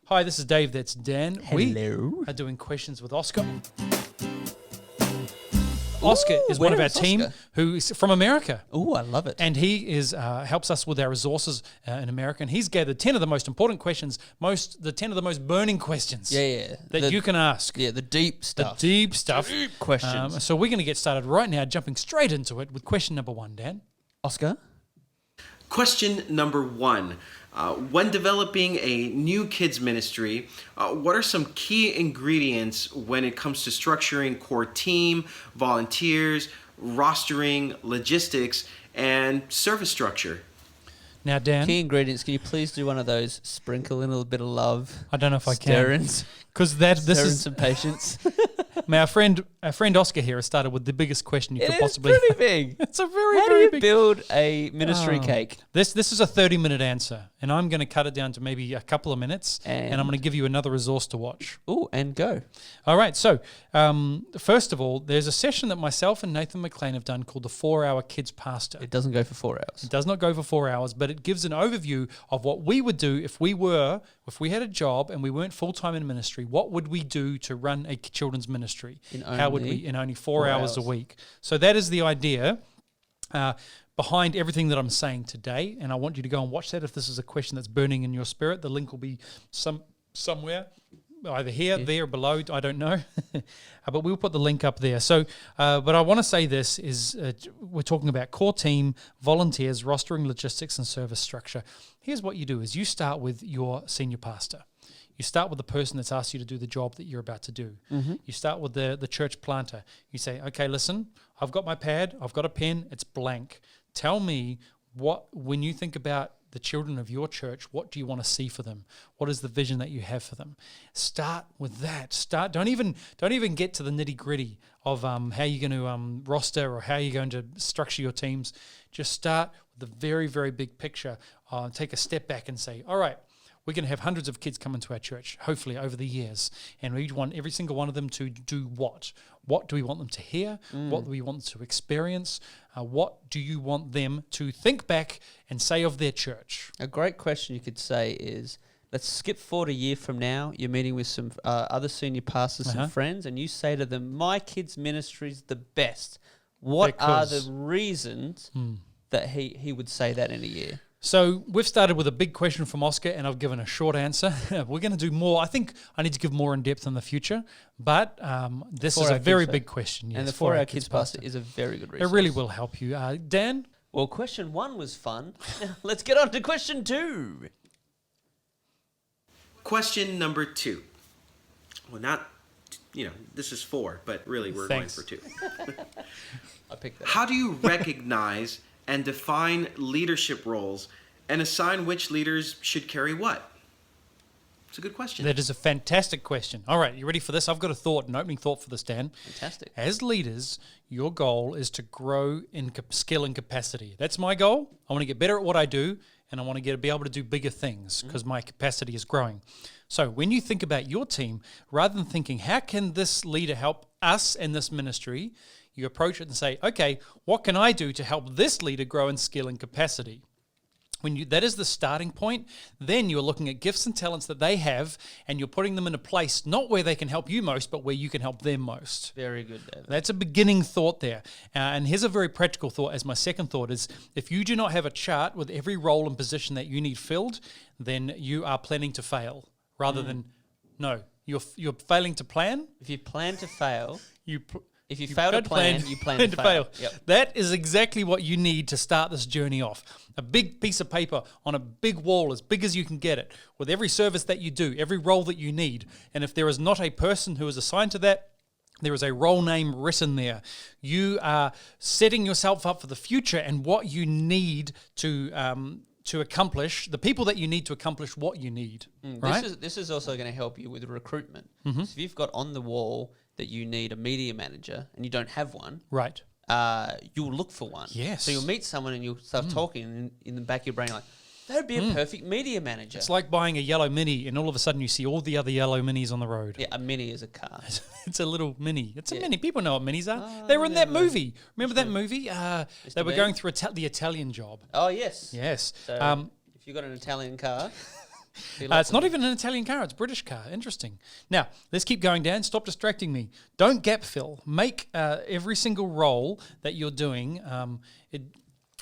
Hi, this is Dave. That's Dan. Hello. We are doing questions with Oscar. Oscar is one of our team who is from America. Oh, I love it. And he is helps us with our resources in America. And he's gathered 10 of the most important questions, the 10 of the most burning questions that you can ask. Yeah, the deep stuff. The deep stuff. Deep questions. So we're going to get started right now, jumping straight into it with question number 1, Dan. Oscar? Question number 1. When developing a new kids ministry, what are some key ingredients when it comes to structuring core team, volunteers, rostering, logistics, and service structure? Now, Dan. Key ingredients. Can you please do one of those? Sprinkle in a little bit of love. I don't know if I Stir can. in Because this is some patience. Our friend Oscar here has started with the biggest question you could possibly. It's pretty big. It's a very, How very do you big. build a ministry cake? This is a 30-minute answer, and I'm going to cut it down to maybe a couple of minutes, and I'm going to give you another resource to watch. Oh, and go. All right. So, first of all, there's a session that myself and Nathan McLean have done called the 4-Hour Kids Pastor. It doesn't go for 4 hours. It does not go for 4 hours, but it gives an overview of what we would do if we had a job and we weren't full-time in ministry. What would we do to run a children's ministry? How would we in only 4 hours a week? So that is the idea behind everything that I'm saying today, and I want you to go and watch that if this is a question that's burning in your spirit. The link will be somewhere, either here, there, below, I don't know. But we'll put the link up there. So, but I want to say this is we're talking about core team, volunteers, rostering, logistics, and service structure. Here's what you do is you start with your senior pastor. You start with the person that's asked you to do the job that you're about to do. Mm-hmm. You start with the church planter. You say, okay, listen, I've got my pad, I've got a pen, it's blank. Tell me when you think about the children of your church, what do you want to see for them? What is the vision that you have for them? Start with that. Don't even get to the nitty-gritty of how you're going to roster or how you're going to structure your teams. Just start with the very, very big picture. Take a step back and say, all right, we're going to have hundreds of kids come into our church, hopefully over the years, and we want every single one of them to do what? What do we want them to hear? What do we want them to experience? What do you want them to think back and say of their church? A great question you could say is, let's skip forward a year from now. You're meeting with some other senior pastors and friends, and you say to them, my kid's ministry is the best. What are the reasons that he would say that in a year? So we've started with a big question from Oscar, and I've given a short answer. We're going to do more. I think I need to give more in depth in the future, but this is a very big question. Yes, and the 4-Hour Kids Pastor is a very good resource. It really will help you. Dan? Well, question 1 was fun. Now let's get on to question 2. Question number 2. Well, not, this is 4, but really we're going for 2. I picked that. How do you recognize and define leadership roles and assign which leaders should carry what? It's a good question. That is a fantastic question. All right, you ready for this? I've got an opening thought for this, Dan. Fantastic. As leaders, your goal is to grow in skill and capacity. That's my goal. I want to get better at what I do, and I want to be able to do bigger things because my capacity is growing. So when you think about your team, rather than thinking, how can this leader help us in this ministry, you approach it and say, okay, what can I do to help this leader grow in skill and capacity? That is the starting point, then you're looking at gifts and talents that they have, and you're putting them in a place, not where they can help you most, but where you can help them most. Very good, David. That's a beginning thought there. And here's a very practical thought as my second thought is, if you do not have a chart with every role and position that you need filled, then you are planning to fail, rather than, no, you're failing to plan. If you plan to fail... If you fail to plan, you plan to fail. Yep. That is exactly what you need to start this journey off. A big piece of paper on a big wall, as big as you can get it, with every service that you do, every role that you need. And if there is not a person who is assigned to that, there is a role name written there. You are setting yourself up for the future and what you need to accomplish, the people that you need to accomplish what you need. Right? This is also going to help you with recruitment. So if you've got on the wall that you need a media manager and you don't have one, right? You'll look for one. Yes. So you'll meet someone and you'll start talking, and in the back of your brain, like, that would be a perfect media manager. It's like buying a yellow Mini, and all of a sudden you see all the other yellow Minis on the road. Yeah, a Mini is a car. It's a little Mini. It's a Mini. People know what Minis are. They were in that movie. Remember that movie? They were going through the Italian Job. Oh, yes. Yes. So if you've got an Italian car... It's not even an Italian car, it's a British car. Interesting. Now, let's keep going down. Stop distracting me. Don't gap fill. Make every single role that you're doing,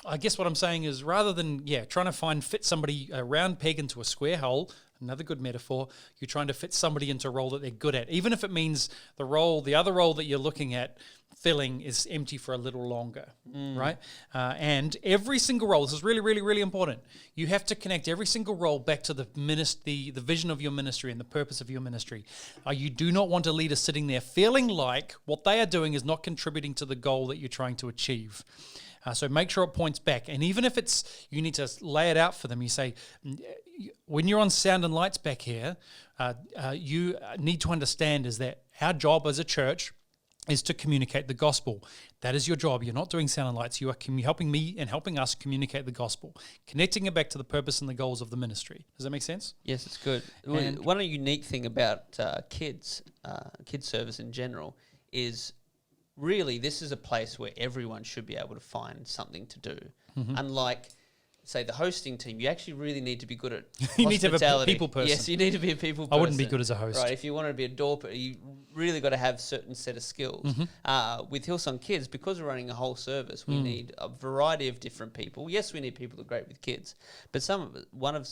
I guess what I'm saying is rather than, trying to fit somebody a round peg into a square hole, another good metaphor, you're trying to fit somebody into a role that they're good at. Even if it means the other role that you're looking at filling is empty for a little longer, right? And every single role, this is really, really, really important. You have to connect every single role back to the vision of your ministry and the purpose of your ministry. You do not want a leader sitting there feeling like what they are doing is not contributing to the goal that you're trying to achieve. So make sure it points back. And even if you need to lay it out for them, you say, when you're on sound and lights back here, you need to understand is that our job as a church is to communicate the gospel. That is your job. You're not doing sound and lights. You are helping me and helping us communicate the gospel, connecting it back to the purpose and the goals of the ministry. Does that make sense? Yes, it's good. And one unique thing about kids service in general is really this is a place where everyone should be able to find something to do. Mm-hmm. Unlike, say, the hosting team, you actually really need to be good at hospitality. You need to have a people person. Yes, you need to be a people person. I wouldn't be good as a host. Right, if you want to be a door person, you really got to have a certain set of skills. Mm-hmm. With Hillsong Kids, because we're running a whole service, we need a variety of different people. Yes, we need people that are great with kids, but one of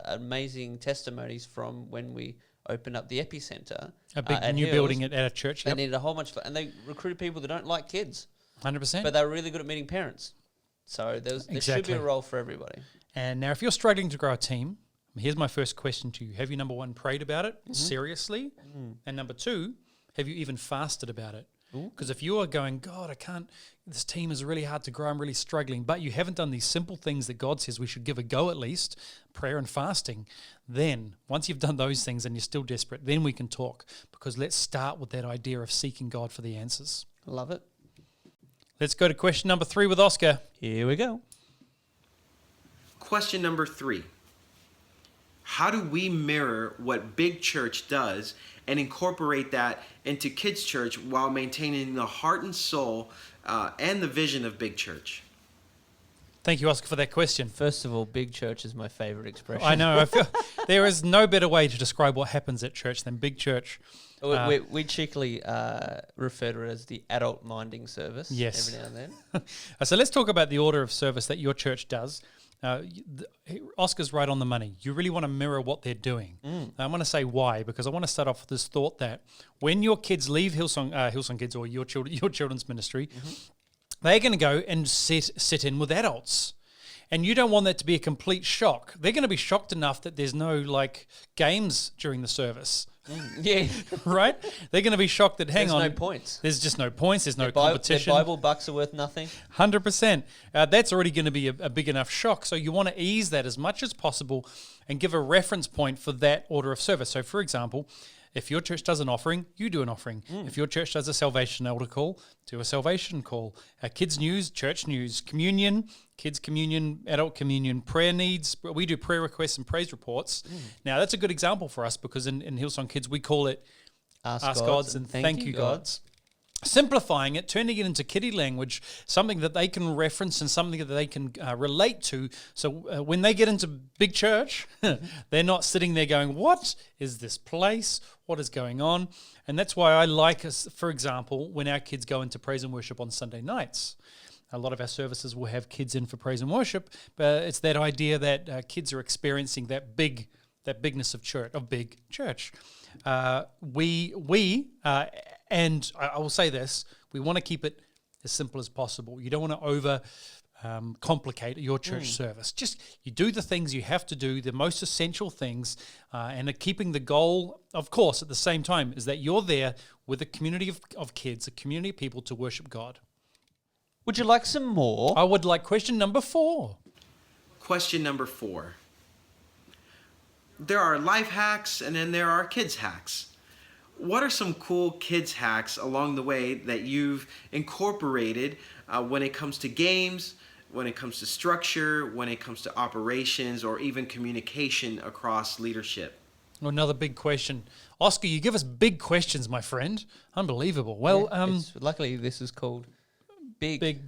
amazing testimonies from when we opened up the epicenter, a big new Hills, building at a church. They needed a whole bunch and they recruited people that don't like kids. 100%. But they were really good at meeting parents. So there should be a role for everybody. And now if you're struggling to grow a team, here's my first question to you. Have you, number one, prayed about it seriously? And number two, have you even fasted about it? Because if you are going, God, I can't, this team is really hard to grow, I'm really struggling, but you haven't done these simple things that God says we should give a go at least, prayer and fasting, then once you've done those things and you're still desperate, then we can talk. Because let's start with that idea of seeking God for the answers. Love it. Let's go to question number 3 with Oscar. Here we go. Question number 3. How do we mirror what Big Church does and incorporate that into Kids Church while maintaining the heart and soul and the vision of Big Church? Thank you, Oscar, for that question. First of all, Big Church is my favorite expression. I know. I feel there is no better way to describe what happens at church than Big Church. We cheekily refer to it as the adult minding service. Yes. Every now and then. So let's talk about the order of service that your church does. Oscar's right on the money. You really want to mirror what they're doing. I want to say why, because I want to start off with this thought that when your kids leave Hillsong Kids or your children's ministry, they're going to go and sit in with adults. And you don't want that to be a complete shock. They're going to be shocked enough that there's no games during the service. Yeah. Right? They're going to be shocked that, There's no points. There's just no points. There's no competition. Their Bible bucks are worth nothing. 100%. That's already going to be a big enough shock. So you want to ease that as much as possible and give a reference point for that order of service. So, for example, if your church does an offering, you do an offering. If your church does a salvation altar call, do a salvation call. Kids news, church news, communion, kids communion, adult communion, prayer needs. We do prayer requests and praise reports. Now, that's a good example for us because in Hillsong Kids, we call it Ask Gods and Thank You Gods. Simplifying it, turning it into kiddie language, something that they can reference and something that they can relate to. So when they get into Big Church, they're not sitting there going, what is this place? What is going on? And that's why I like us, for example, when our kids go into praise and worship on Sunday nights. A lot of our services will have kids in for praise and worship, but it's that idea that kids are experiencing that bigness of church, of Big Church. And I will say this, we want to keep it as simple as possible. You don't want to over complicate your church service. Just you do the things you have to do, the most essential things, and keeping the goal, of course, at the same time, is that you're there with a community of kids, a community of people to worship God. Would you like some more? I would like question number 4. Question number 4. There are life hacks and then there are kids hacks. What are some cool kids hacks along the way that you've incorporated when it comes to games, when it comes to structure, when it comes to operations, or even communication across leadership? Another big question. Oscar, you give us big questions, my friend. Unbelievable. Well, luckily this is called Big.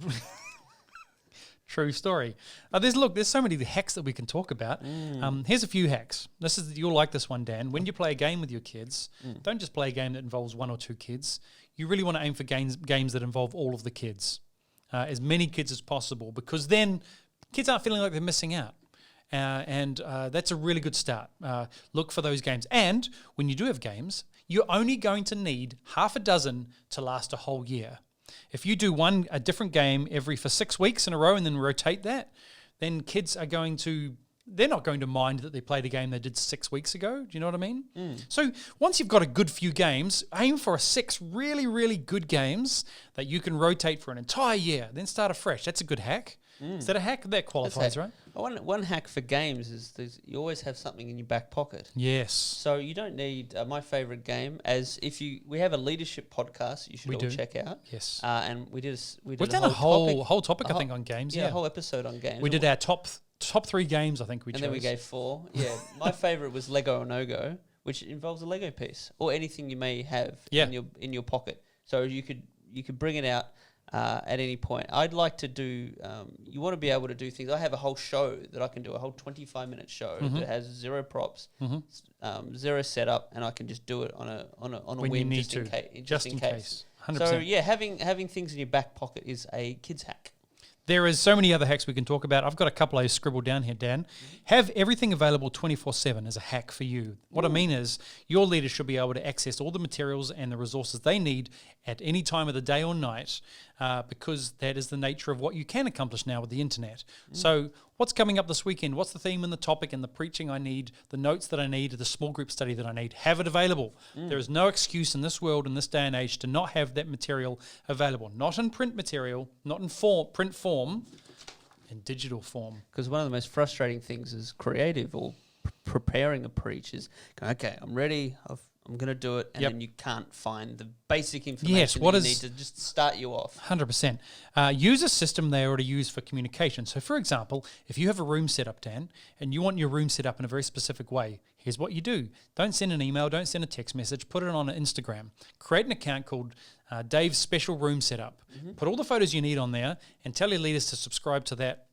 True story. There's so many hacks that we can talk about. Here's a few hacks. You'll like this one, Dan. When you play a game with your kids, don't just play a game that involves one or two kids. You really want to aim for games that involve all of the kids, as many kids as possible, because then kids aren't feeling like they're missing out. And that's a really good start. Look for those games. And when you do have games, you're only going to need half a dozen to last a whole year. If you do a different game for 6 weeks in a row and then rotate that, then kids they're not going to mind that they played a game they did 6 weeks ago. Do you know what I mean? So once you've got a good few games, aim for 6 really, really good games that you can rotate for an entire year, then start afresh. That's a good hack. Is that a hack? That qualifies, right? One hack for games is you always have something in your back pocket. Yes. So you don't need my favorite game. We have a leadership podcast you should all check out. Yes. And we've done a whole topic I think on games. Yeah, a whole episode on games. We did our top 3 games. I think we chose. And then we gave 4. Yeah, my favorite was Lego or No Go, which involves a Lego piece or anything you may have in your pocket. So you could bring it out. At any point, I'd like to do. You want to be able to do things. I have a whole show that I can do, a whole 25-minute show that has 0 props, 0 setup, and I can just do it on a whim just in case. 100%. So yeah, having things in your back pocket is a kid's hack. There is so many other hacks we can talk about. I've got a couple I scribbled down here, Dan. Have everything available 24/7 as a hack for you. What I mean is your leaders should be able to access all the materials and the resources they need at any time of the day or night because that is the nature of what you can accomplish now with the internet. So what's coming up this weekend? What's the theme and the topic and the preaching I need, the notes that I need, the small group study that I need? Have it available. There is no excuse in this world, in this day and age, to not have that material available. Not in print material, not in print form, in digital form. Because one of the most frustrating things as creative or preparing a preach is, okay, I'm ready, I'm going to do it, and then you can't find the basic information you need to just start you off. 100%. Use a system they already use for communication. So, for example, if you have a room set up, Dan, and you want your room set up in a very specific way, here's what you do. Don't send an email, don't send a text message, put it on Instagram. Create an account called Dave's Special Room Setup. Put all the photos you need on there and tell your leaders to subscribe to that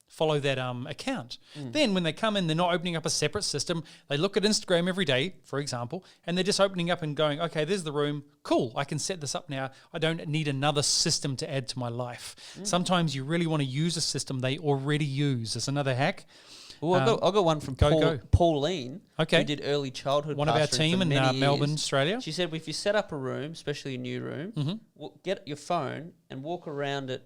follow that account. Then when they come in, they're not opening up a separate system. They look at Instagram every day, for example, and they're just opening up and going, okay, there's the room. Cool, I can set this up now. I don't need another system to add to my life. Sometimes you really want to use a system they already use. There's another hack. Well, I've got one from Pauline, who did early childhood. One of our team in Melbourne, Australia. She said, if you set up a room, especially a new room, get your phone and walk around at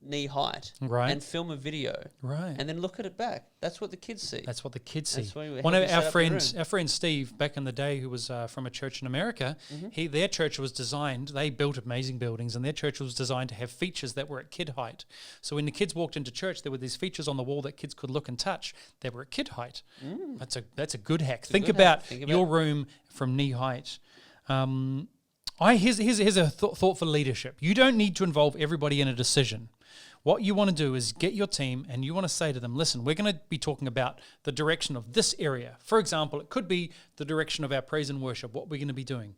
knee height and film a video. Right. And then look at it back. That's what the kids see. That's what the kids see. One of our friend Steve, back in the day, who was from a church in America, their church was designed, they built amazing buildings, and their church was designed to have features that were at kid height. So when the kids walked into church, there were these features on the wall that kids could look and touch that were at kid height. That's a good hack. Think about your room from knee height. Here's a thought for leadership. You don't need to involve everybody in a decision. What you want to do is get your team and you want to say to them, listen, we're going to be talking about the direction of this area. For example, it could be the direction of our praise and worship, what we're going to be doing.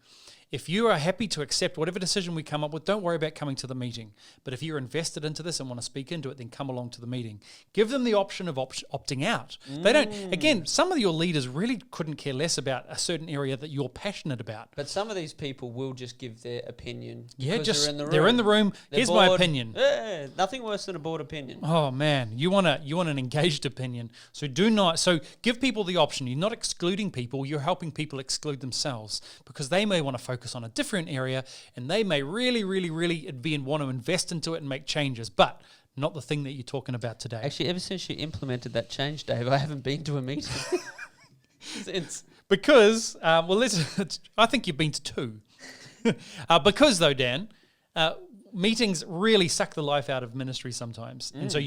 If you are happy to accept whatever decision we come up with, don't worry about coming to the meeting. But if you're invested into this and want to speak into it, then come along to the meeting. Give them the option of opting out. They don't. Again, some of your leaders really couldn't care less about a certain area that you're passionate about. But some of these people will just give their opinion. Yeah, they're in the room. Here's my opinion. Yeah, nothing worse than a bored opinion. Oh man, you want an engaged opinion. So give people the option. You're not excluding people. You're helping people exclude themselves because they may want to focus on a different area and they may really want to invest into it and make changes, but not the thing that you're talking about today. Actually, ever since you implemented that change, Dave, I haven't been to a meeting since. Because, I think you've been to 2. Because though, Dan, meetings really suck the life out of ministry sometimes. And so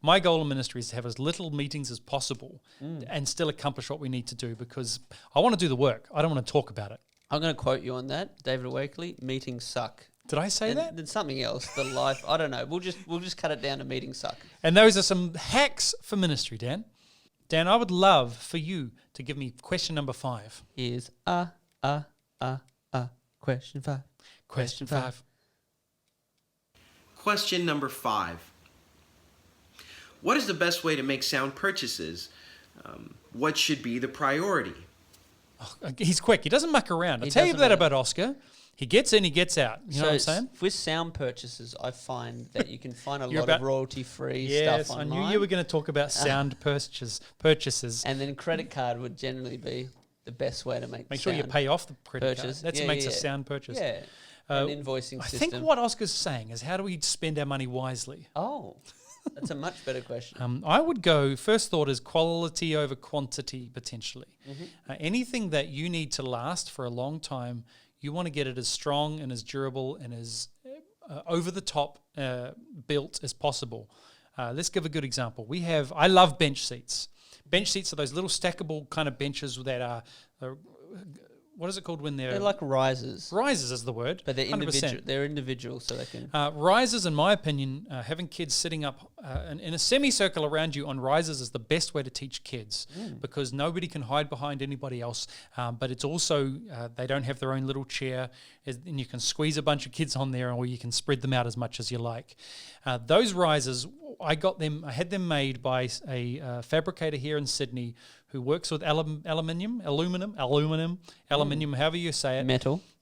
my goal in ministry is to have as little meetings as possible and still accomplish what we need to do because I want to do the work. I don't want to talk about it. I'm going to quote you on that, David Wakely. Meetings suck. Did I say that? Then something else. The life. I don't know. We'll just cut it down to meetings suck. And those are some hacks for ministry, Dan. Dan, I would love for you to give me question number 5. Here's question 5. Question 5. Question number 5. what is the best way to make sound purchases? What should be the priority? Oh, he's quick. He doesn't muck around. I'll tell you that about Oscar. He gets in, he gets out. You know what I'm saying? With sound purchases, I find that you can find a lot of royalty-free stuff online. Yes, I knew you were going to talk about sound purchases. And then credit card would generally be the best way to make sure you pay off the credit purchase. card. That makes a sound purchase. Yeah, an invoicing system. I think what Oscar's saying is, how do we spend our money wisely? Oh, that's a much better question. I would go, first thought is quality over quantity, potentially. Anything that you need to last for a long time, you want to get it as strong and as durable and as over-the-top built as possible. Let's give a good example. I love bench seats. Bench seats are those little stackable kind of benches that are what is it called when they're like risers? Risers is the word. But they're individual. They're individual, so they can. Risers, in my opinion, having kids sitting up in a semicircle around you on risers is the best way to teach kids because nobody can hide behind anybody else. But it's also they don't have their own little chair, and you can squeeze a bunch of kids on there, or you can spread them out as much as you like. Those risers, I had them made by a fabricator here in Sydney who works with aluminium, however you say it.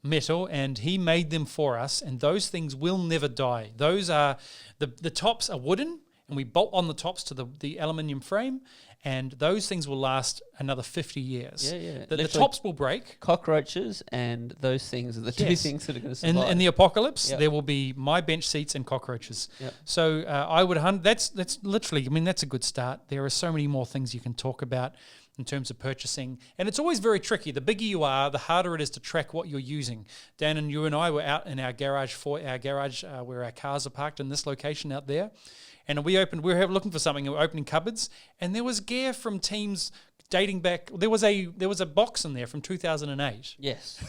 Metal, and he made them for us, and those things will never die. Those are, the tops are wooden, and we bolt on the tops to the aluminium frame, and those things will last another 50 years. Yeah. The tops will break. Cockroaches and those things are the two things that are going to survive. In the apocalypse, there will be my bench seats and cockroaches. Yep. So I would, that's literally, that's a good start. There are so many more things you can talk about in terms of purchasing. And it's always very tricky. The bigger you are, the harder it is to track what you're using. Dan and you and I were out in our garage where our cars are parked in this location out there. And we were looking for something, and we were opening cupboards, and there was gear from teams dating back. There was a box in there from 2008. Yes.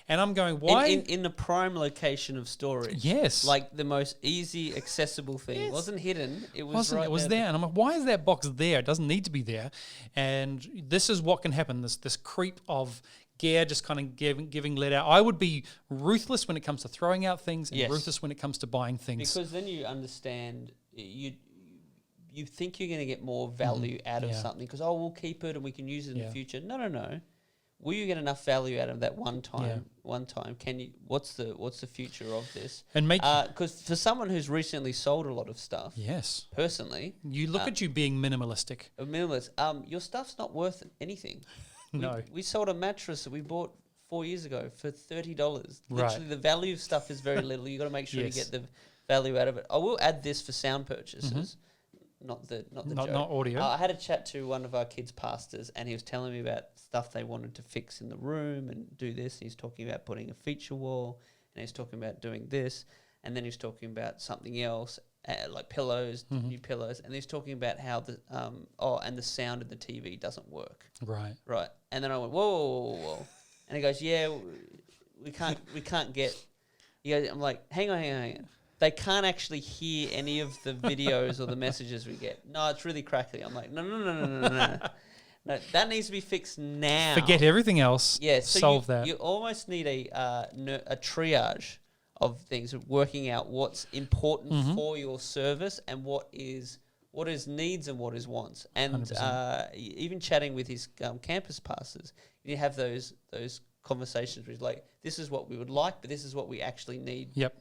And I'm going, why? In the prime location of storage. Yes. Like the most easy, accessible thing. Yes. It wasn't hidden. It was there. And I'm like, why is that box there? It doesn't need to be there. And this is what can happen, this creep of gear just kind of giving let out. I would be ruthless when it comes to throwing out things and ruthless when it comes to buying things. Because then you understand, you think you're going to get more value out of something because, we'll keep it and we can use it in the future. No. Will you get enough value out of that one time? Yeah. One time, can you? What's the future of this? And because for someone who's recently sold a lot of stuff, yes, personally, you look at you being minimalistic. A minimalist. Your stuff's not worth anything. No, we sold a mattress that we bought 4 years ago for $30. Right. Literally, the value of stuff is very little. You got to make sure you get the value out of it. I will add this for sound purchases. Not audio. I had a chat to one of our kids' pastors, and he was telling me about stuff they wanted to fix in the room and do this. He's talking about putting a feature wall, and he's talking about doing this, and then he's talking about something else, like pillows, new pillows, and he's talking about how and the sound of the TV doesn't work. Right. And then I went, whoa. And he goes, yeah, we can't get. He goes, I'm like, hang on. They can't actually hear any of the videos or the messages we get. No, it's really crackly. I'm like, no. No, that needs to be fixed now. Forget everything else. Yeah, solve that. You almost need a triage of things, working out what's important for your service and what is needs and what is wants. And even chatting with his campus pastors, you have those conversations where he's like, this is what we would like, but this is what we actually need. Yep.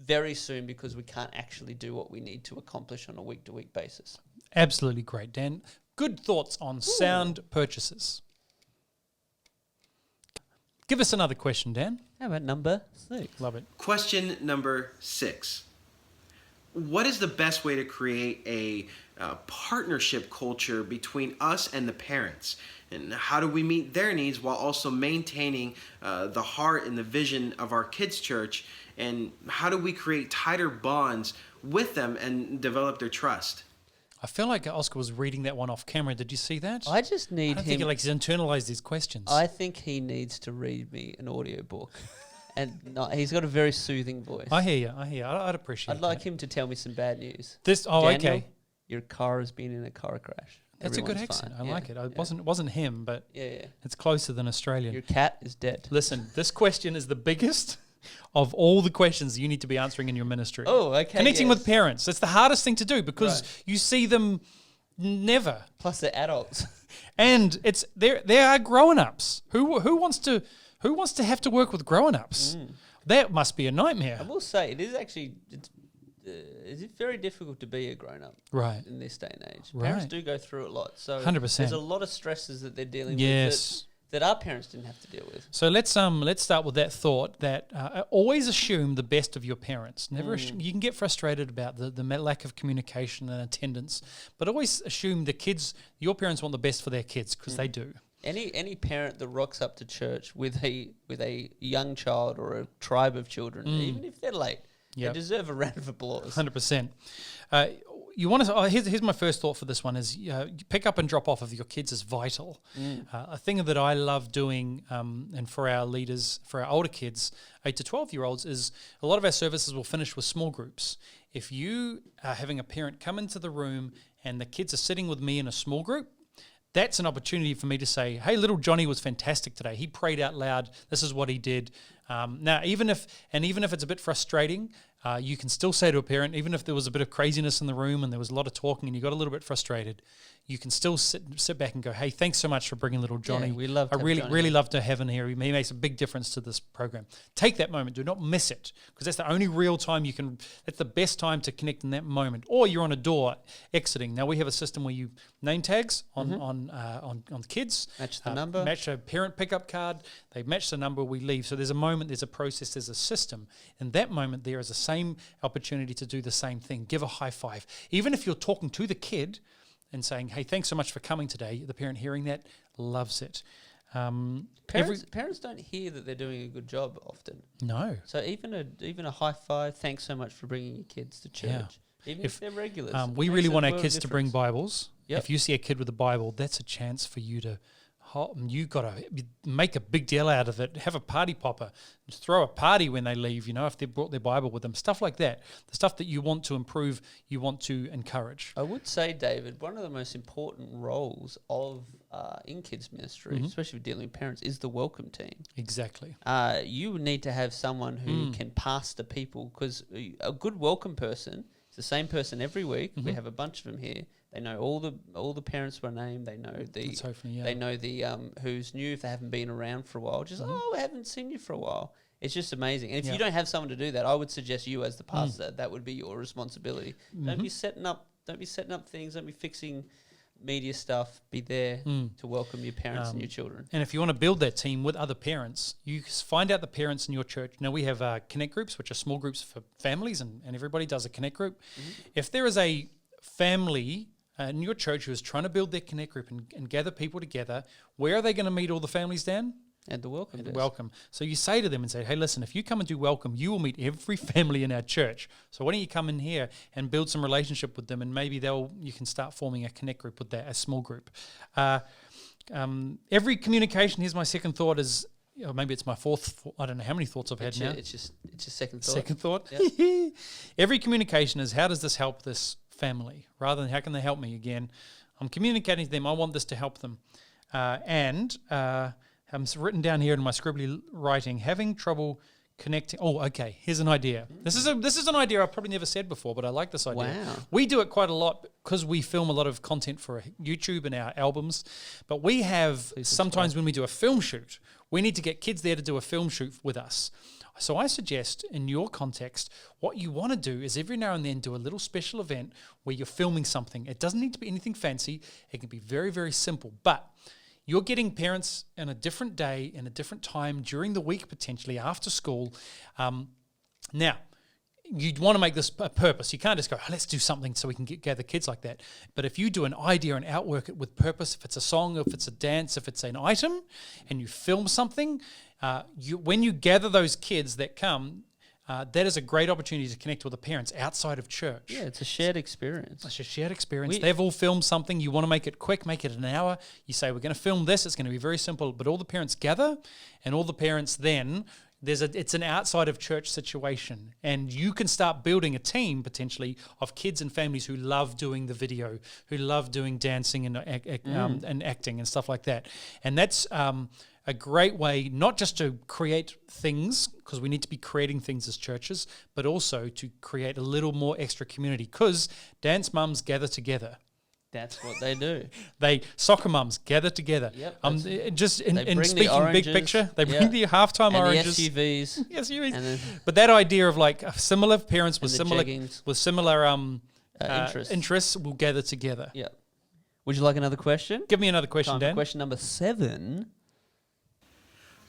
Very soon, because we can't actually do what we need to accomplish on a week-to-week basis. Absolutely great, Dan. Good thoughts on sound purchases. Give us another question, Dan. How about number 6? Love it. Question number 6. What is the best way to create a partnership culture between us and the parents? And how do we meet their needs while also maintaining the heart and the vision of our kids' church? And how do we create tighter bonds with them and develop their trust? I feel like Oscar was reading that one off camera. Did you see that? I just need I think he's internalized these questions. I think he needs to read me an audio book. And he's got a very soothing voice. I hear you. I'd appreciate I'd like him to tell me some bad news. Daniel, okay. Your car has been in a car crash. That's a good accent. I like it. It wasn't him, but it's closer than Australian. Your cat is dead. Listen, this question is the biggest of all the questions you need to be answering in your ministry. Oh, okay. Connecting with parents. It's the hardest thing to do because you see them never. Plus they're adults. And there are grown-ups. Who wants to have to work with grown-ups? That must be a nightmare. I will say it is very difficult to be a grown-up in this day and age. Parents do go through a lot. So 100%. There's a lot of stresses that they're dealing with that our parents didn't have to deal with. So let's start with that thought that always assume the best of your parents. Never you can get frustrated about the lack of communication and attendance, but always assume your parents want the best for their kids because they do. Any parent that rocks up to church with a young child or a tribe of children, even if they're late, they deserve a round of applause. 100%. You want to? Here's my first thought for this one: is pick up and drop off of your kids is vital. A thing that I love doing, and for our leaders, for our older kids, 8 to 12-year-olds, is a lot of our services will finish with small groups. If you are having a parent come into the room and the kids are sitting with me in a small group, that's an opportunity for me to say, hey, little Johnny was fantastic today. He prayed out loud. This is what he did. Now, even if it's a bit frustrating, you can still say to a parent, even if there was a bit of craziness in the room and there was a lot of talking and you got a little bit frustrated, you can still sit back and go, hey, thanks so much for bringing little Johnny. Yeah, we love I really love to have him here. He makes a big difference to this program. Take that moment. Do not miss it, because that's the only real time that's the best time to connect in that moment. Or you're on a door exiting. Now we have a system where you name tags on kids. Match the number. Match a parent pickup card. They match the number, we leave. So there's a moment, there's a process, there's a system. In that moment, there is the same opportunity to do the same thing. Give a high five. Even if you're talking to the kid and saying, hey, thanks so much for coming today, the parent hearing that loves it. Parents don't hear that they're doing a good job often. No. So even a high five, thanks so much for bringing your kids to church. Even if they're regulars. We really want our kids to bring Bibles. Yep. If you see a kid with a Bible, that's a chance for you to you got to make a big deal out of it. Have a party popper. Just throw a party when they leave, if they brought their Bible with them. Stuff like that. The stuff that you want to improve, you want to encourage. I would say, David, one of the most important roles of in kids ministry, especially with dealing with parents, is the welcome team. Exactly. You need to have someone who can pastor people, because a good welcome person is the same person every week. We have a bunch of them here. They know all the parents by name. They know they know the who's new if they haven't been around for a while. Just I haven't seen you for a while. It's just amazing. And if you don't have someone to do that, I would suggest you as the pastor. That would be your responsibility. Don't be setting up things. Don't be fixing media stuff. Be there to welcome your parents and your children. And if you want to build that team with other parents, you find out the parents in your church. Now we have connect groups, which are small groups for families, and everybody does a connect group. If there is a family in your church who is trying to build their connect group and gather people together, where are they going to meet all the families, Dan? At the welcome desk. Welcome. So you say to them and say, hey, listen, if you come and do welcome, you will meet every family in our church. So why don't you come in here and build some relationship with them, and maybe you can start forming a connect group with that, a small group. Every communication, here's my second thought, is, maybe it's my fourth, I don't know how many thoughts I've had now. It's just second thought. Second thought? Yep. Every communication is, how does this help this family? Rather than how can they help me again? I'm communicating to them, I want this to help them. I'm written down here in my scribbly writing, having trouble connecting. Oh, okay. Here's an idea. This is an idea I've probably never said before, but I like this idea. Wow. We do it quite a lot because we film a lot of content for YouTube and our albums. But we have sometimes when we do a film shoot, we need to get kids there to do a film shoot with us. So I suggest in your context, what you want to do is every now and then do a little special event where you're filming something. It doesn't need to be anything fancy. It can be very, very simple. But you're getting parents in a different day, in a different time, during the week, potentially after school. Now, you'd want to make this a purpose. You can't just go, let's do something so we can gather kids like that. But if you do an idea and outwork it with purpose, if it's a song, if it's a dance, if it's an item, and you film something, when you gather those kids that come, that is a great opportunity to connect with the parents outside of church. Yeah, it's a shared experience. It's a shared experience. They've all filmed something. You want to make it quick, make it an hour. You say, we're going to film this. It's going to be very simple. But all the parents gather, and all the parents then, it's an outside of church situation. And you can start building a team, potentially, of kids and families who love doing the video, who love doing dancing and acting and stuff like that. And that's a great way not just to create things, because we need to be creating things as churches, but also to create a little more extra community, because dance mums gather together. That's what they do. Soccer mums gather together. Yep, just in speaking the big picture, they bring the halftime and oranges, the SUVs, SUVs. But that idea of like similar parents with similar interests will gather together. Yeah. Would you like another question? Give me another question, Dan. Question number 7.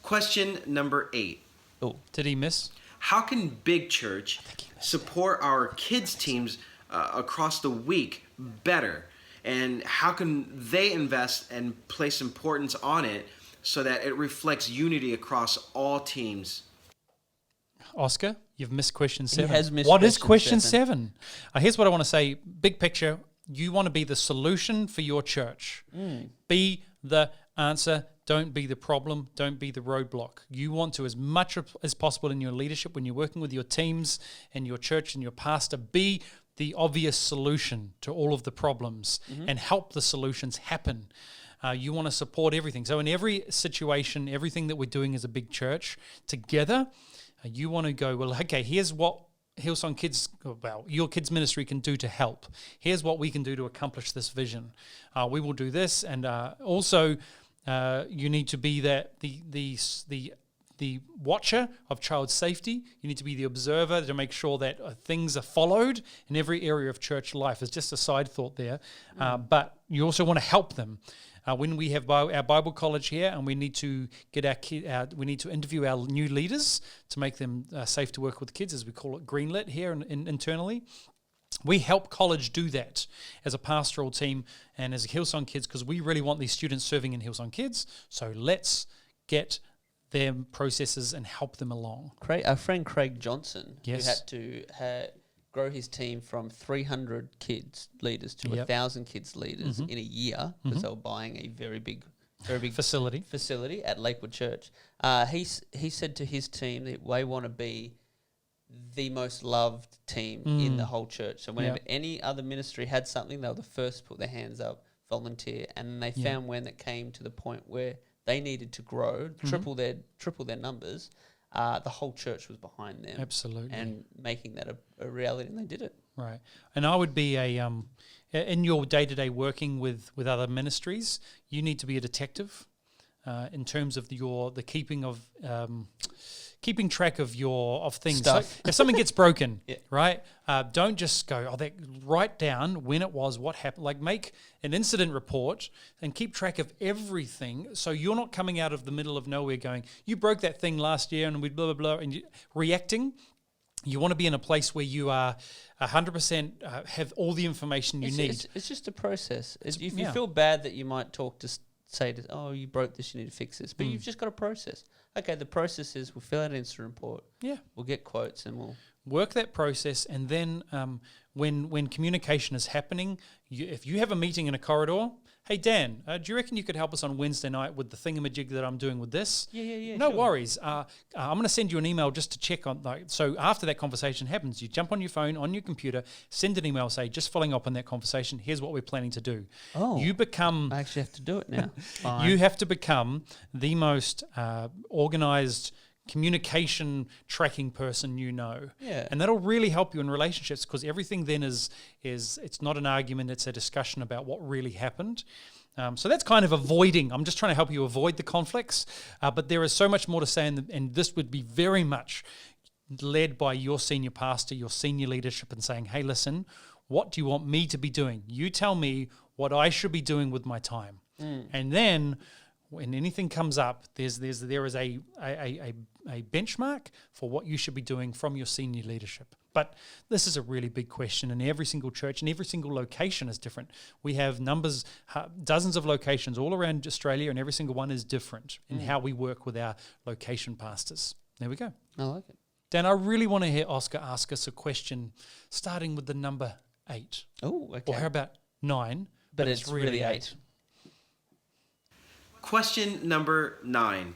Question number 8. Oh, did he miss? How can Big Church support our kids teams across the week better? And how can they invest and place importance on it so that it reflects unity across all teams? Oscar, you've missed question 7. He has missed What is question 7? Here's what I want to say. Big picture, you want to be the solution for your church. Be the answer. Don't be the problem. Don't be the roadblock. You want to, as much as possible in your leadership, when you're working with your teams and your church and your pastor, be the obvious solution to all of the problems and help the solutions happen. You want to support everything. So in every situation, everything that we're doing as a big church together, you want to go, well, okay, here's what Hillsong Kids, your kids ministry can do to help. Here's what we can do to accomplish this vision. We will do this, and also you need to be the watcher of child safety. You need to be the observer to make sure that things are followed in every area of church life. It's just a side thought there. But you also want to help them. When we have our Bible college here, and we need to get we need to interview our new leaders to make them safe to work with kids, as we call it, greenlit here internally. We help college do that as a pastoral team and as Hillsong Kids, because we really want these students serving in Hillsong Kids. So let's get their processes and help them along. Our friend Craig Johnson, yes, who had to grow his team from 300 kids leaders to 1,000 kids leaders in a year, because they were buying a very big facility at Lakewood Church. He said to his team that they want to be the most loved team in the whole church. So whenever any other ministry had something, they were the first to put their hands up, volunteer, and they found when it came to the point where they needed to grow, triple their numbers, the whole church was behind them. Absolutely. And making that a reality, and they did it. Right. And I would be in your day-to-day working with other ministries, you need to be a detective in terms of the keeping track of things. Stuff. So if something gets broken, right, don't just go, write down when it was, what happened, like make an incident report and keep track of everything, so you're not coming out of the middle of nowhere going, you broke that thing last year and we blah, blah, blah, and reacting. You want to be in a place where you are 100% have all the information you need. It's just a process. If you feel bad that you might talk to say, you broke this, you need to fix this. But you've just got a process. Okay, the process is we'll fill out an incident report. Yeah. We'll get quotes and we'll work that process. And then when communication is happening, if you have a meeting in a corridor, hey, Dan, do you reckon you could help us on Wednesday night with the thingamajig that I'm doing with this? Yeah. No worries. I'm going to send you an email just to check on. So after that conversation happens, you jump on your phone, on your computer, send an email, say, just following up on that conversation, here's what we're planning to do. Oh, you become. I actually have to do it now. You have to become the most organized communication tracking person you know. Yeah. And that'll really help you in relationships, because everything then is it's not an argument, it's a discussion about what really happened. So that's kind of avoiding. I'm just trying to help you avoid the conflicts, but there is so much more to say, and this would be very much led by your senior pastor, your senior leadership, and saying, hey, listen, what do you want me to be doing? You tell me what I should be doing with my time. And then when anything comes up, there is a benchmark for what you should be doing from your senior leadership. But this is a really big question, and every single church and every single location is different. We have dozens of locations all around Australia, and every single one is different in how we work with our location pastors. There we go. I like it. Dan, I really want to hear Oscar ask us a question starting with the number 8. Oh, okay. Or how about 9? But it's really 8. Question number 9.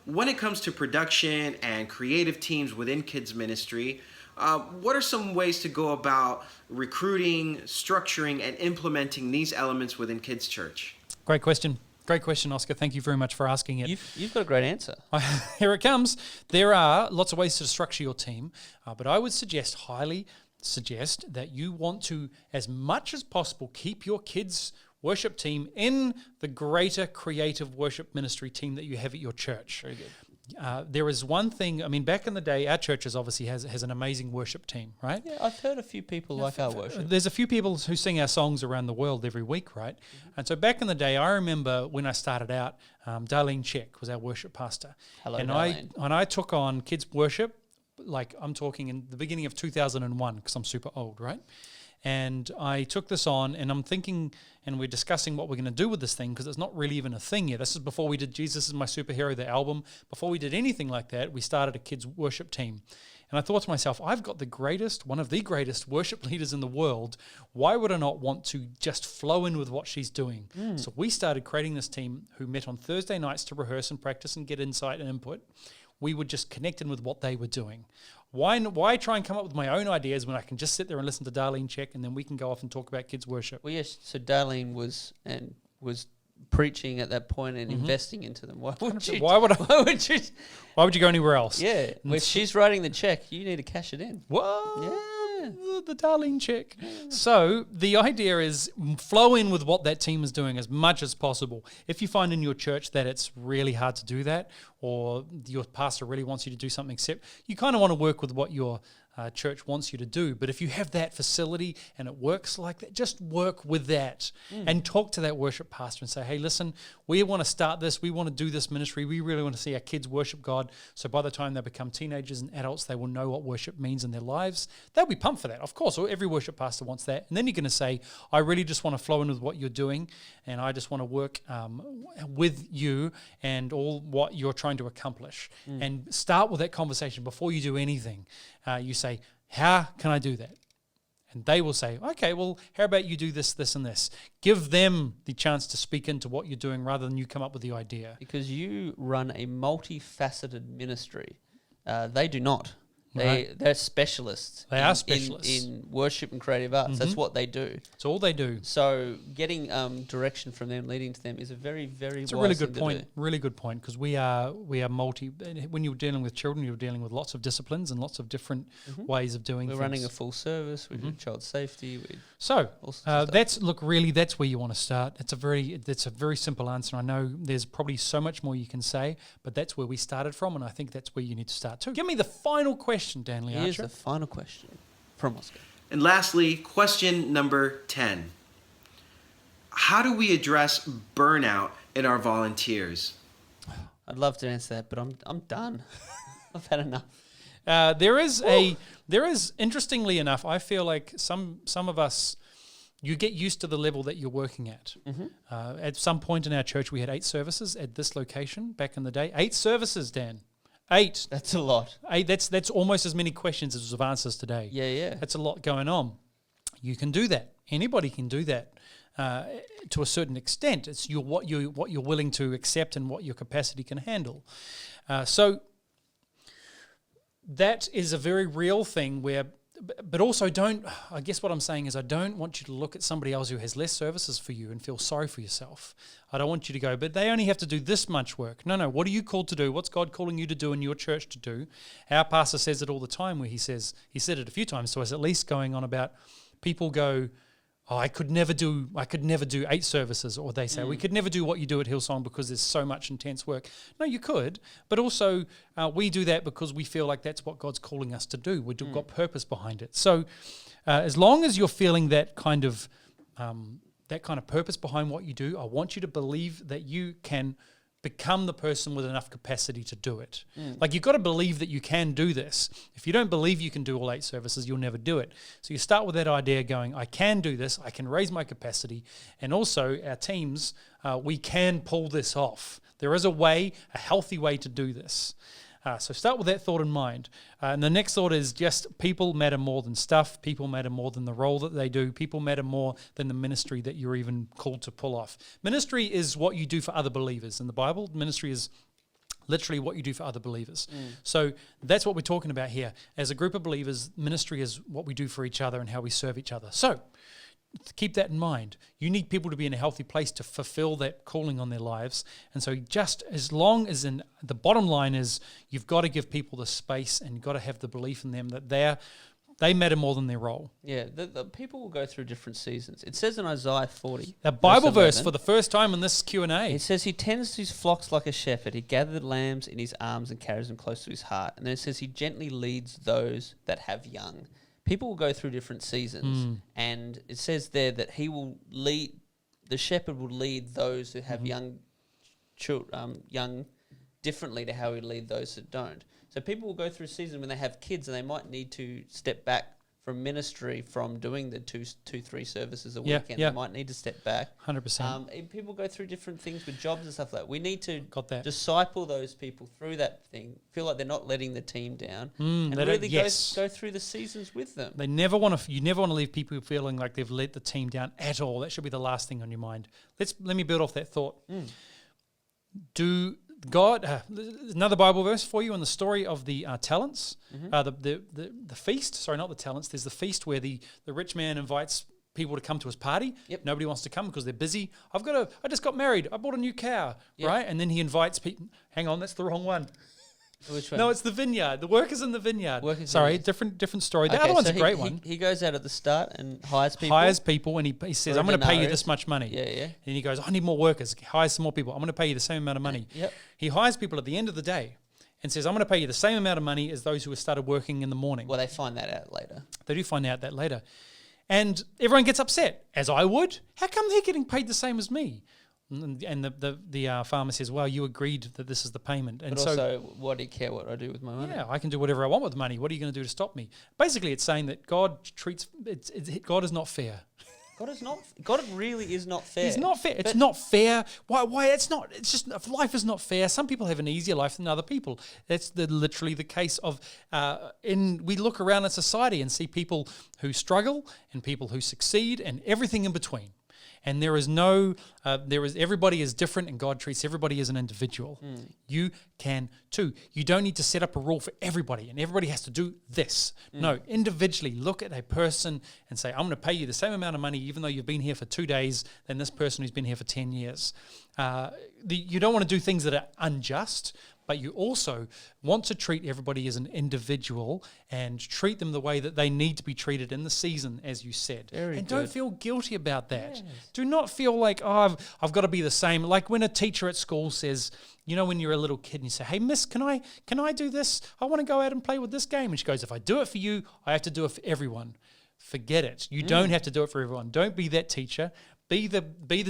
When it comes to production and creative teams within kids ministry, what are some ways to go about recruiting, structuring, and implementing these elements within kids church? Great question. Great question, Oscar. Thank you very much for asking it. You've got a great answer. Here it comes. There are lots of ways to structure your team, but I would highly suggest that you want to, as much as possible, keep your kids' worship team in the greater creative worship ministry team that you have at your church. Very good. There is one thing, back in the day, our churches obviously has an amazing worship team, right? Yeah, I've heard a few people like our worship. There's a few people who sing our songs around the world every week, right? Mm-hmm. And so back in the day, I remember when I started out, Darlene Check was our worship pastor. Hello, and Darlene. I took on kids' worship, like I'm talking in the beginning of 2001, because I'm super old, right? And I took this on, and I'm thinking, and we're discussing what we're going to do with this thing, because it's not really even a thing yet. This is before we did Jesus is My Superhero, the album. Before we did anything like that, we started a kids' worship team. And I thought to myself, I've got one of the greatest worship leaders in the world. Why would I not want to just flow in with what she's doing? So we started creating this team who met on Thursday nights to rehearse and practice and get insight and input. We would just connect in with what they were doing. Why try and come up with my own ideas when I can just sit there and listen to Darlene Check, and then we can go off and talk about kids' worship? Well, yes. So Darlene was preaching at that point and investing into them. Why would you? Why would you go anywhere else? Yeah, when she's writing the check, you need to cash it in. What? Yeah. The Darlene Check. Yeah. So the idea is flow in with what that team is doing as much as possible. If you find in your church that it's really hard to do that, or your pastor really wants you to do something, you kind of want to work with what your church wants you to do. But if you have that facility and it works like that, just work with that and talk to that worship pastor and say, hey, listen, we want to start this. We want to do this ministry. We really want to see our kids worship God. So by the time they become teenagers and adults, they will know what worship means in their lives. They'll be pumped for that. Of course, every worship pastor wants that. And then you're going to say, I really just want to flow in with what you're doing, and I just want to work with you and all what you're trying to accomplish. And start with that conversation before you do anything. You say, how can I do that? And they will say, okay, well, how about you do this, this, and this? Give them the chance to speak into what you're doing rather than you come up with the idea. Because you run a multifaceted ministry. They do not. Right. They're specialists. They are specialists. In worship and creative arts. That's what they do. It's all they do. So getting direction from them, leading to them is a very, very It's a really good point. Really good point, because we are multi. When you're dealing with children, you're dealing with lots of disciplines and lots of different ways of doing things. We're running a full service. We do child safety. So that's where you want to start. That's a very simple answer. I know there's probably so much more you can say, but that's where we started from, and I think that's where you need to start too. Give me the final question, Dan Lee Archer. Here's the final question from Oscar. And lastly, question number 10. How do we address burnout in our volunteers? I'd love to answer that, but I'm done. I've had enough. There is interestingly enough, I feel like some of us, you get used to the level that you're working at. At some point in our church, we had 8 services at this location back in the day. 8 services, Dan. 8. That's a lot. 8. That's almost as many questions as of answers today. Yeah. That's a lot going on. You can do that. Anybody can do that to a certain extent. It's what you're willing to accept and what your capacity can handle. So that is a very real thing where. But also I guess what I'm saying is I don't want you to look at somebody else who has less services for you and feel sorry for yourself. I don't want you to go, but they only have to do this much work. No, what are you called to do? What's God calling you to do in your church to do? Our pastor says it all the time where he said it a few times to us, at least going on about people go, oh, I could never do 8 services, or they say we could never do what you do at Hillsong because there's so much intense work. No, you could, but also we do that because we feel like that's what God's calling us to do. We've got purpose behind it. So as long as you're feeling that kind of purpose behind what you do, I want you to believe that you can become the person with enough capacity to do it. Like, you've got to believe that you can do this. If you don't believe you can do all 8 services, you'll never do it. So you start with that idea going, I can do this, I can raise my capacity, and also our teams, we can pull this off. There is a healthy way to do this. So start with that thought in mind. And the next thought is just people matter more than stuff. People matter more than the role that they do. People matter more than the ministry that you're even called to pull off. Ministry is what you do for other believers. In the Bible, ministry is literally what you do for other believers. So that's what we're talking about here. As a group of believers, ministry is what we do for each other and how we serve each other. So keep that in mind. You need people to be in a healthy place to fulfill that calling on their lives. And so just as long as the bottom line is you've got to give people the space and you've got to have the belief in them that they matter more than their role. Yeah, the people will go through different seasons. It says in Isaiah 40. A Bible verse for the first time in this Q&A. It says he tends his flocks like a shepherd. He gathered lambs in his arms and carries them close to his heart. And then it says he gently leads those that have young. People will go through different seasons. And it says there that he will lead, the shepherd will lead those who have young differently to how he lead those that don't. So people will go through a season when they have kids and they might need to step back from ministry, from doing the 2-3 services a weekend. They might need to step back. 100%. People go through different things with jobs and stuff like that. We need to disciple those people through that thing, feel like they're not letting the team down, and really go through the seasons with them. You never want to leave people feeling like they've let the team down at all. That should be the last thing on your mind. Let me build off that thought. Another Bible verse for you in the story of the talents, the feast. Sorry, not the talents. There's the feast where the rich man invites people to come to his party. Nobody wants to come because they're busy. I just got married. I bought a new car, right? And then he invites people. Hang on, that's the wrong one. Which one? No, it's the vineyard. The workers in the vineyard. Different story. The other one's a great one. He goes out at the start and hires people. And he says, I'm going to pay you this much money. Yeah. And he goes, I need more workers. Hire some more people. I'm going to pay you the same amount of money. He hires people at the end of the day and says, I'm going to pay you the same amount of money as those who have started working in the morning. Well, they find that out later. They do find out that later. And everyone gets upset, as I would. How come they're getting paid the same as me? And the farmer says, well, you agreed that this is the payment. And but also, why do you care what I do with my money? Yeah, I can do whatever I want with the money. What are you going to do to stop me? Basically, it's saying that God is not fair. God really is not fair. He's not fair. It's not fair. Why? It's not. It's just life is not fair. Some people have an easier life than other people. That's literally the case of. We look around in society and see people who struggle and people who succeed and everything in between. And everybody is different and God treats everybody as an individual. You can too. You don't need to set up a rule for everybody and everybody has to do this. No, individually look at a person and say, I'm going to pay you the same amount of money even though you've been here for 2 days than this person who's been here for 10 years. You don't want to do things that are unjust, but you also want to treat everybody as an individual and treat them the way that they need to be treated in the season, as you said. Don't feel guilty about that. Yes. Do not feel like, I've got to be the same. Like when a teacher at school says, when you're a little kid and you say, hey, miss, can I do this? I want to go out and play with this game. And she goes, if I do it for you, I have to do it for everyone. Forget it. You don't have to do it for everyone. Don't be that teacher. Be the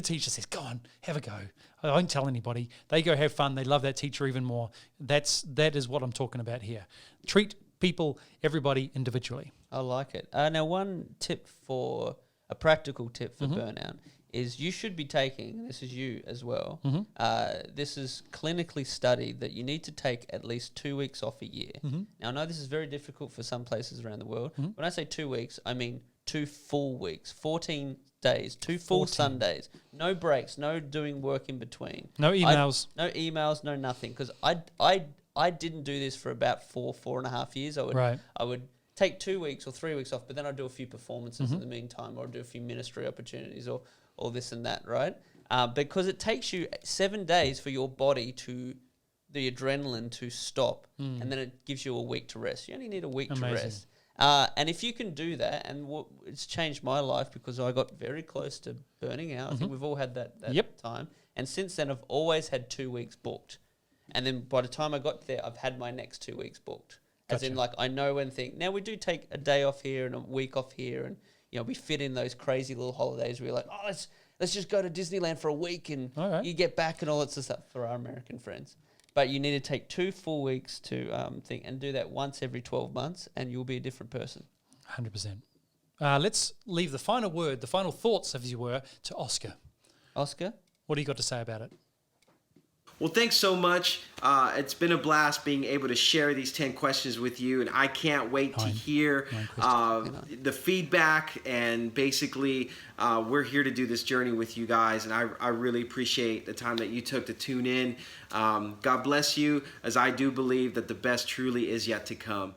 teacher that says, go on, have a go. I won't tell anybody. They go have fun. They love that teacher even more. That is what I'm talking about here. Treat people, everybody individually. I like it. Now, a practical tip for burnout is you should be taking, this is you as well, this is clinically studied that you need to take at least 2 weeks off a year. Now, I know this is very difficult for some places around the world. When I say 2 weeks, I mean 2 full weeks, 14 days, 2 full Sundays, no breaks, no doing work in between. No emails. No nothing. Because I didn't do this for about 4.5 years. I would take 2 weeks or 3 weeks off, but then I'd do a few performances in the meantime, or do a few ministry opportunities or this and that, right? Because it takes you 7 days for your body the adrenaline to stop, and then it gives you a week to rest. You only need a week to rest. And if you can do that, and it's changed my life because I got very close to burning out. I think we've all had that time. And since then, I've always had 2 weeks booked. And then by the time I got there, I've had my next 2 weeks booked. As in, like, I know when now we do take a day off here and a week off here, and we fit in those crazy little holidays where you're like, let's just go to Disneyland for a week and you get back and all that sort of stuff for our American friends. But you need to take 2 full weeks to think and do that once every 12 months, and you'll be a different person. 100%. Let's leave the final word, the final thoughts, as you were, to Oscar. Oscar? What do you got to say about it? Well, thanks so much. It's been a blast being able to share these 10 questions with you, and I can't wait to hear the feedback. And basically, we're here to do this journey with you guys, and I really appreciate the time that you took to tune in. God bless you, as I do believe that the best truly is yet to come.